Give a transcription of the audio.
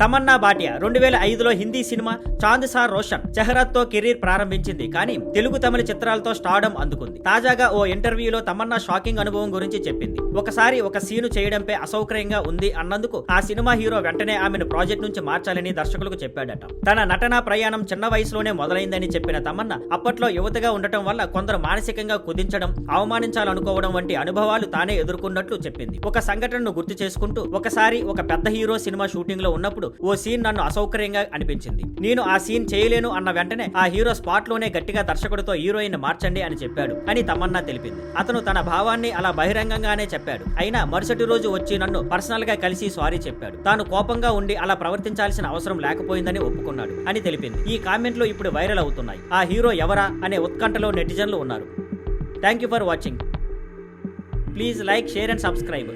Tamannaah Bhatia 2005లో Hindi cinema Chand సా Roshan చెహరత్తో career ప్రారంభించింది, కానీ తెలుగు తమిళ చిత్రాలతో స్టార్డమ్ అందుకుంది. తాజాగా ఓ ఇంటర్వ్యూలో తమన్నా షాకింగ్ అనుభవం గురించి చెప్పింది. ఒకసారి ఒక సీను చేయడంపై అసౌకర్యంగా ఉంది అన్నందుకు ఆ సినిమా హీరో వెంటనే ఆమెను ప్రాజెక్ట్ నుంచి మార్చాలని దర్శకులకు చెప్పాడట. తన నటనా ప్రయాణం చిన్న వయసులోనే మొదలైందని చెప్పిన తమన్నా అప్పట్లో యువతగా ఉండటం వల్ల కొందరు మానసికంగా కుదించడం, అవమానించాలనుకోవడం వంటి అనుభవాలు తానే ఎదుర్కొన్నట్లు చెప్పింది. ఒక సంఘటనను గుర్తు చేసుకుంటూ, ఒకసారి ఒక పెద్ద హీరో సినిమా షూటింగ్ లో ఉన్నప్పుడు ఓ సీన్ నన్ను అసౌకర్యంగా అనిపించింది. నేను ఆ సీన్ చేయలేను అన్న వెంటనే ఆ హీరో స్పాట్ లోనే గట్టిగా దర్శకుడితో హీరోయిన్ మార్చండి అని చెప్పాడు అని తమన్నా తెలిపింది. అతను తన భావాన్ని అలా బహిరంగంగానే చెప్పాడు. అయినా మరుసటి రోజు వచ్చి నన్ను పర్సనల్ గా కలిసి సారీ చెప్పాడు. తాను కోపంగా ఉండి అలా ప్రవర్తించాల్సిన అవసరం లేకపోయిందని ఒప్పుకున్నాడు అని తెలిపింది. ఈ కామెంట్లు ఇప్పుడు వైరల్ అవుతున్నాయి. ఆ హీరో ఎవరా అనే ఉత్కంఠలో నెటిజన్లు ఉన్నారు. Thank you for watching. Please like, share and subscribe.